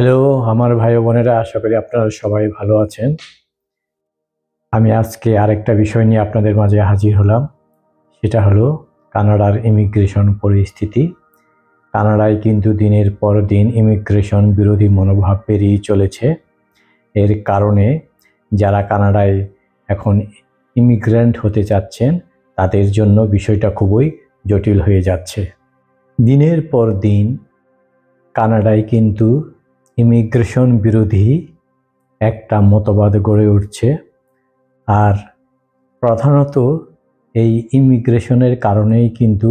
Hello আমার ভাই ও বোনেরা, আশা করি আপনারা সবাই ভালো আছেন। আমি আজকে আরেকটা বিষয় নিয়ে আপনাদের মাঝে হাজির হলাম। সেটা হলো কানাডার ইমিগ্রেশন পরিস্থিতি। কানাডায় কিন্তু দিনের পর দিন ইমিগ্রেশন বিরোধী মনোভাব বেড়েই চলেছে। এর কারণে যারা কানাডায় এখন ইমিগ্রেন্ট হতে চাচ্ছেন তাদের জন্য বিষয়টা খুবই জটিল হয়ে যাচ্ছে। দিনের পর দিন কানাডায় কিন্তু ইমিগ্রেশন বিরোধী একটা মতবাদ গড়ে উঠছে। আর প্রধানত এই ইমিগ্রেশনের কারণেই কিন্তু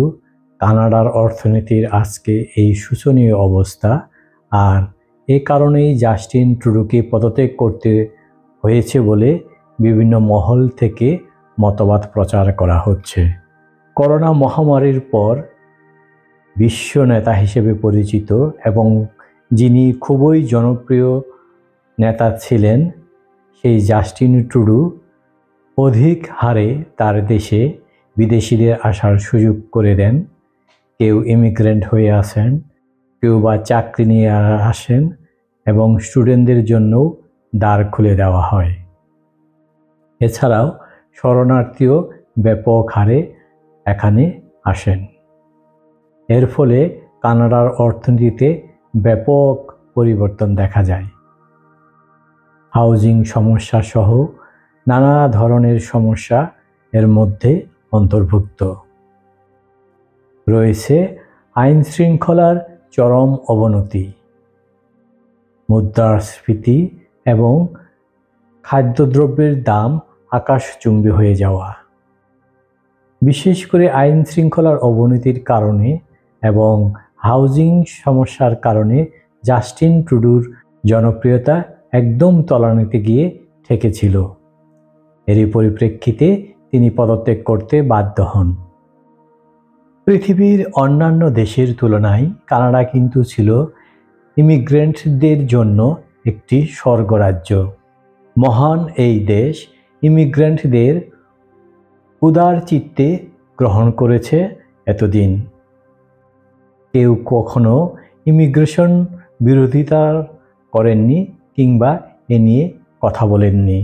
কানাডার অর্থনীতির আজকে এই শোচনীয় অবস্থা। আর এ কারণেই জাস্টিন ট্রুডোকে পদত্যাগ করতে হয়েছে বলে বিভিন্ন মহল থেকে মতবাদ প্রচার করা হচ্ছে। করোনা মহামারীর পর বিশ্ব নেতা হিসেবে পরিচিত এবং যিনি খুবই জনপ্রিয় নেতা ছিলেন, সেই জাস্টিন ট্রুডো অধিক হারে তার দেশে বিদেশিদের আসার সুযোগ করে দেন। কেউ ইমিগ্রেন্ট হয়ে আসেন, কেউ বা চাকরি নিয়ে আসেন এবং স্টুডেন্টদের জন্যও দ্বার খুলে দেওয়া হয়। এছাড়াও শরণার্থীও ব্যাপক হারে এখানে আসেন। এর ফলে কানাডার অর্থনীতিতে ব্যাপক পরিবর্তন দেখা যায়। হাউজিং সমস্যা সহ নানা ধরনের সমস্যা এর মধ্যে অন্তর্ভুক্ত রয়েছে। আইন শৃঙ্খলার চরম অবনতি, মুদ্রাস্ফীতি এবং খাদ্যদ্রব্যের দাম আকাশচুম্বী হয়ে যাওয়া। বিশেষ করে আইন শৃঙ্খলার অবনতির কারণে এবং হাউজিং সমস্যার কারণে জাস্টিন ট্রুডোর জনপ্রিয়তা একদম তলানিতে গিয়ে ঠেকেছিল। এরই পরিপ্রেক্ষিতে তিনি পদত্যাগ করতে বাধ্য হন। পৃথিবীর অন্যান্য দেশের তুলনায় কানাডা কিন্তু ছিল ইমিগ্রেন্টদের জন্য একটি স্বর্গরাজ্য। মহান এই দেশ ইমিগ্রেন্টদের উদার চিত্তে গ্রহণ করেছে এতদিন। কেউ কখনো ইমিগ্রেশন বিরোধিতা করেননি কিংবা এ নিয়ে কথা বলেননি।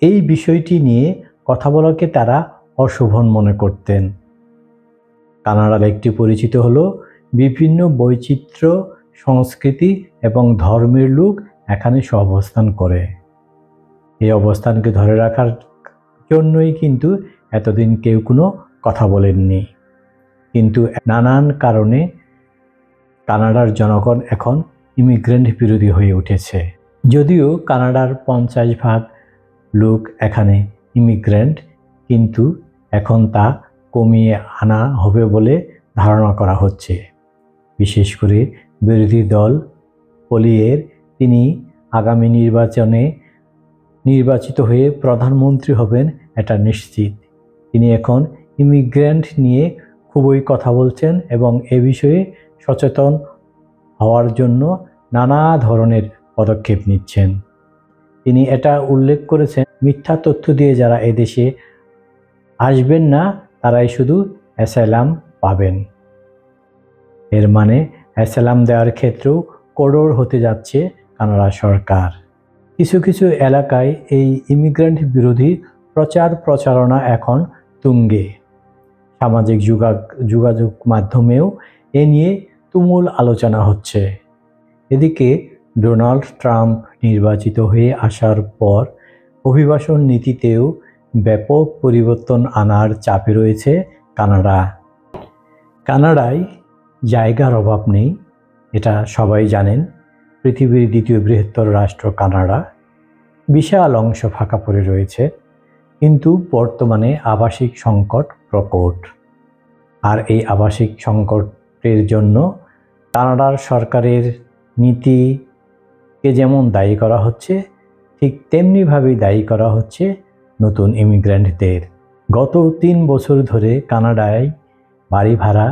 এই বিষয়টি নিয়ে কথা বলাকে তারা অশোভন মনে করতেন। কানাডার একটি পরিচিত হলো বিভিন্ন বৈচিত্র্য, সংস্কৃতি এবং ধর্মের লোক এখানে সহাবস্থান করে। এই অবস্থানকে ধরে রাখার জন্যই কিন্তু এতদিন কেউ কোনো কথা বলেননি। কিন্তু নানান কারণে কানাডার জনগণ এখন ইমিগ্রেন্ট বিরোধী হয়ে উঠেছে। যদিও কানাডার 50% লোক এখানে ইমিগ্রেন্ট, কিন্তু এখন তা কমিয়ে আনা হবে বলে ধারণা করা হচ্ছে। বিশেষ করে বিরোধী দল পলিয়ের, তিনি আগামী নির্বাচনে নির্বাচিত হয়ে প্রধানমন্ত্রী হবেন এটা নিশ্চিত। তিনি এখন ইমিগ্রেন্ট নিয়ে খুবই কথা বলছেন এবং এ বিষয়ে সচেতন হওয়ার জন্য নানা ধরনের পদক্ষেপ নিচ্ছেন। তিনি এটা উল্লেখ করেছেন, মিথ্যা তথ্য দিয়ে যারা এদেশে আসবেন না তারাই শুধু অ্যাসাইলাম পাবেন। এর মানে অ্যাসাইলাম দেওয়ার ক্ষেত্রেও কঠোর হতে যাচ্ছে কানাডা সরকার। কিছু কিছু এলাকায় এই ইমিগ্রেন্ট বিরোধী প্রচারণা এখন তুঙ্গে। সামাজিক যোগাযোগ মাধ্যমেও এ নিয়ে তুমুল আলোচনা হচ্ছে। এদিকে ডোনাল্ড ট্রাম্প নির্বাচিত হয়ে আসার পর অভিবাসন নীতিতেও ব্যাপক পরিবর্তন আনার চাপে রয়েছে কানাডা। কানাডায় জায়গার অভাব নেই, এটা সবাই জানেন। পৃথিবীর দ্বিতীয় বৃহত্তর রাষ্ট্র কানাডা, বিশাল অংশ ফাঁকা পড়ে রয়েছে। কিন্তু বর্তমানে আবাসিক সংকট প্রকট। আর এই আবাসিক সংকটের জন্য কানাডার সরকারের নীতিকে যেমন দায়ী করা হচ্ছে, ঠিক তেমনিভাবেই দায়ী করা হচ্ছে নতুন ইমিগ্রেন্টদের। গত 3 বছর ধরে কানাডায় বাড়ি ভাড়া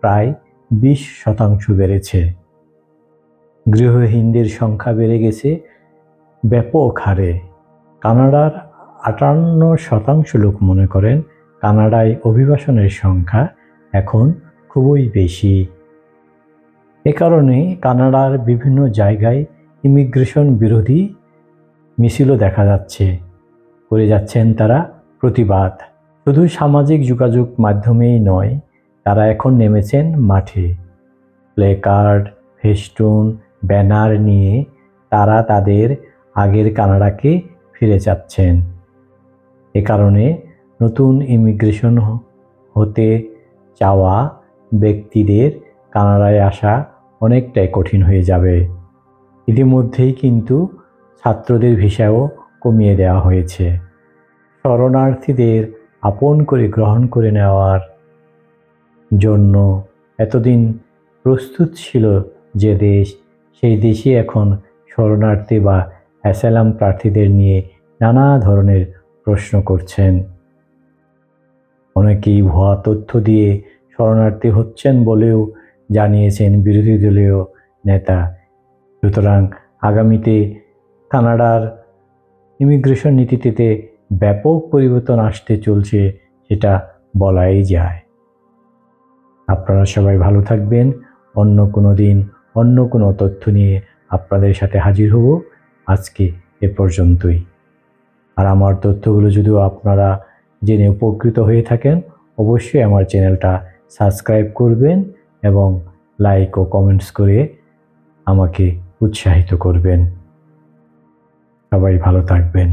প্রায় 20% বেড়েছে। গৃহহীনদের সংখ্যা বেড়ে গেছে ব্যাপক হারে। কানাডার 58% লোক মনে করেন কানাডায় অভিবাসনের সংখ্যা এখন খুবই বেশি। এ কারণে কানাডার বিভিন্ন জায়গায় ইমিগ্রেশন বিরোধী মিছিলও দেখা যাচ্ছে, করে যাচ্ছেন তারা প্রতিবাদ। শুধু সামাজিক যোগাযোগ মাধ্যমেই নয়, তারা এখন নেমেছেন মাঠে। প্লেকার্ড, ফেস্টুন, ব্যানার নিয়ে তারা তাদের আগের কানাডাকে ফিরে যাচ্ছেন। এ কারণে নতুন ইমিগ্রেশন হতে চাওয়া ব্যক্তিদের কানাডায় আসা অনেকটাই কঠিন হয়ে যাবে। ইতিমধ্যেই কিন্তু ছাত্রদের ভিসাও কমিয়ে দেওয়া হয়েছে। শরণার্থীদের আপন করে গ্রহণ করে নেওয়ার জন্য এতদিন প্রস্তুত ছিল যে দেশ, সেই দেশই এখন শরণার্থী বা অ্যাসাইলাম প্রার্থীদের নিয়ে নানা ধরনের প্রশ্ন করছেন। অনেকেই ভুয়া তথ্য দিয়ে শরণার্থী হচ্ছেন বলেও জানিয়েছেন বিরোধী দলীয় নেতা। সুতরাং আগামীতে কানাডার ইমিগ্রেশন নীতিতে ব্যাপক পরিবর্তন আসতে চলছে, সেটা বলাই যায়। আপনারা সবাই ভালো থাকবেন। অন্য কোনো দিন অন্য কোনো তথ্য নিয়ে আপনাদের সাথে হাজির হব। আজকে এ পর্যন্তই। আর আমার তথ্যগুলো যদিও আপনারা জেনে উপকৃত হয়ে থাকেন, অবশ্যই আমার চ্যানেলটা সাবস্ক্রাইব করবেন এবং লাইক ও কমেন্টস করে আমাকে উৎসাহিত করবেন। সবাই ভালো থাকবেন।